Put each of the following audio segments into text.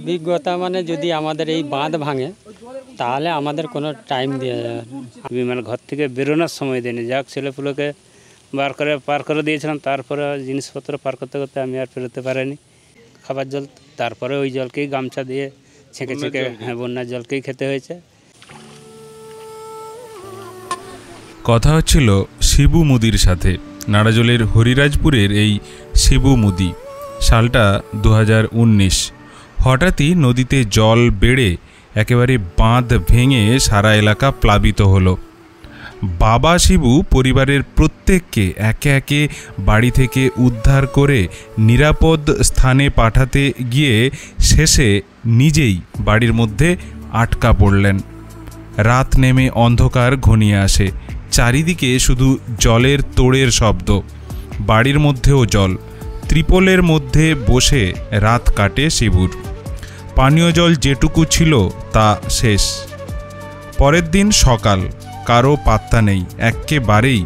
অভিজ্ঞতা মানে যদি আমাদের এই বাঁধ ভাঙে তাহলে আমাদের কোনো টাইম দেওয়া যাবে না। মানে ঘর থেকে বেরোনোর সময় দেয়নি, যাক ছেলেপুলোকে পার করে দিয়েছিলাম, তারপরে জিনিসপত্র পার করতে করতে আমি আর ফেরোতে পারিনি। খাবার জল, তারপরে ওই জলকেই গামছা দিয়ে ছেঁকে ছেঁকে, হ্যাঁ, বন্যার জলকেই খেতে হয়েছে। কথা হচ্ছিল শিবু মুদির সাথে। নাড়াজলের হরিরাজপুরের এই শিবু মুদি। সালটা 2019। হঠাৎই নদীতে জল বেড়ে একেবারে বাঁধ ভেঙে সারা এলাকা প্লাবিত হলো। বাবা শিবু পরিবারের প্রত্যেককে একে একে বাড়ি থেকে উদ্ধার করে নিরাপদ স্থানে পাঠাতে গিয়ে শেষে নিজেই বাড়ির মধ্যে আটকা পড়লেন। রাত নেমে অন্ধকার ঘনিয়ে আসে, চারিদিকে শুধু জলের তোড়ের শব্দ, বাড়ির মধ্যেও জল। ত্রিপলের মধ্যে বসে রাত কাটে শিবুর। পানীয় জল যেটুকু ছিল তা শেষ। পরের দিন সকাল, কারো পাত্তা নেই, একেবারেই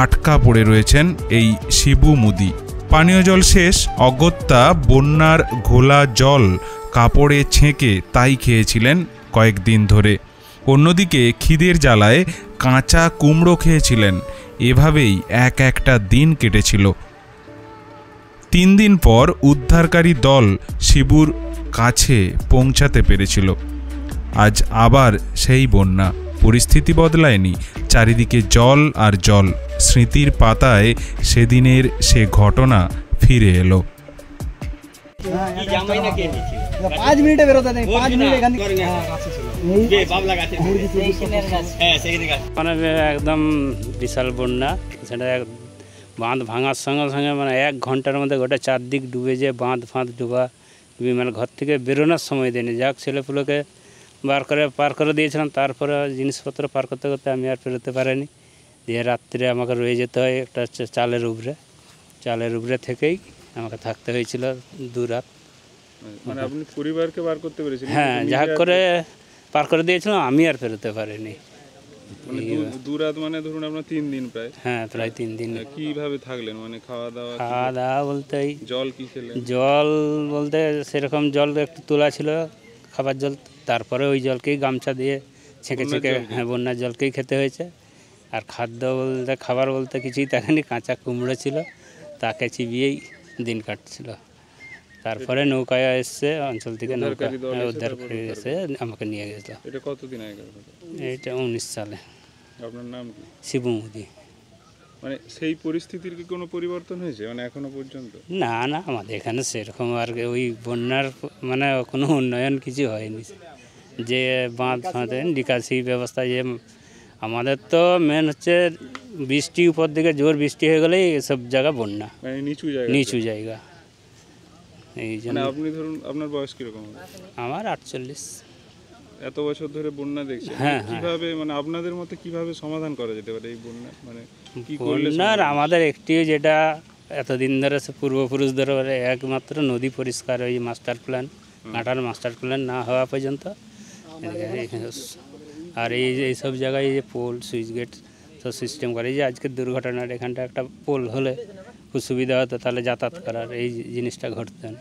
আটকা পড়ে রয়েছেন এই শিবু মুদি। পানীয় জল শেষ, অগত্যা বন্যার ঘোলা জল কাপড়ে ছেঁকে তাই খেয়েছিলেন কয়েকদিন ধরে। অন্যদিকে খিদের জ্বালায় কাঁচা কুমড়ো খেয়েছিলেন। এভাবেই একটা দিন কেটেছিল। 3 দিন পর উদ্ধারকারী দল শিবুর কাছে পৌঁছাতে পেরেছিল। আজ আবার সেই বন্যা। পরিস্থিতি বদলায়নি, চারিদিকে জল আর জল। স্মৃতির পাতায় সেদিনের সে ঘটনা ফিরে এলো। 5 মিনিটে বেরোতে নেই, 5 মিনিট এখান থেকে মানে একদম বিশাল বন্যা। সেটা বাঁধ ভাঙার সঙ্গে সঙ্গে মানে 1 ঘন্টার মধ্যে গোটা চারদিক ডুবে, যে বাঁধ ফাঁধ ডুবা, মানে ঘর থেকে বেরোনোর সময় দেয়নি। যাক ছেলেপুলোকে পার করে দিয়েছিলাম, তারপরে জিনিসপত্র পার করতে করতে আমি আর ফেরোতে পারিনি। দিয়ে রাত্রে আমাকে রয়ে যেতে হয় একটা চালের উপরে থেকেই আমাকে থাকতে হয়েছিল 2 রাত। মানে আপনি পরিবারকে বার করতে পেরেছিলেন? হ্যাঁ, যা করে পার করে দিয়েছিলাম, আমি আর ফেরোতে পারিনি। মানে 2 রাত, মানে ধরুন আপনার 3 দিন প্রায়। হ্যাঁ, প্রায় 3 দিন। কিভাবে থাকলেন? মানে খাওয়া দাওয়া বলতে জল কি খেলেন? জল বলতে সেরকম জল একটু তোলা ছিল, খাবার জল। তারপরে ওই জলকেই গামছা দিয়ে ছেঁকে ছেঁকে, হ্যাঁ, বন্যার জলকেই খেতে হয়েছে। আর খাদ্য বলতে, খাবার বলতে কিছুই থাকেনি। কাঁচা কুমড়ো ছিল, তাকে চিবিয়েই দিন কাটছিল। তারপরে নৌকায় এসছে, অঞ্চল থেকে নৌকা উদ্ধার করে এসে আমাকে নিয়ে গেছিল। এটা কতদিন আগে? এটা 19 সালে। আপনার নাম কি? শিবু মুদি। মানে সেই পরিস্থিতির কি কোনো পরিবর্তন হয়েছে মানে এখনো পর্যন্ত? না, আমাদের এখানে সেরকম আর ওই বন্যার মানে কোনো উন্নয়ন কিছু হয়নি। যে বাঁধ ফাঁধে নিকাশি ব্যবস্থা, যে আমাদের তো মেন হচ্ছে বৃষ্টি, উপর দিকে জোর বৃষ্টি হয়ে গেলেই এসব জায়গা বন্যা, মানে নিচু জায়গা। এই জন্য। আপনি ধরুন, আপনার বয়স কিরকম? আমার 48। এত বছর ধরে বন্যা দেখছেন, কিভাবে মানে আপনাদের মতে কিভাবে সমাধান করা যেতে পারে এই বন্যা? মানে কি করলে? বন্যার আমাদের একটি, যেটা এতদিন ধরে পূর্বপুরুষ ধরে একমাত্র নদী পরিষ্কার, ওই মাস্টার প্ল্যান, কাঁটার মাস্টার প্ল্যান না হওয়া পর্যন্ত। আর এইসব জায়গায় যে পোল, সুইচ গেট সব সিস্টেম করে, যে আজকের দুর্ঘটনার এখানটা একটা পোল হলে খুব সুবিধা হতো, তাহলে যাতায়াত করার এই জিনিসটা ঘটতো না।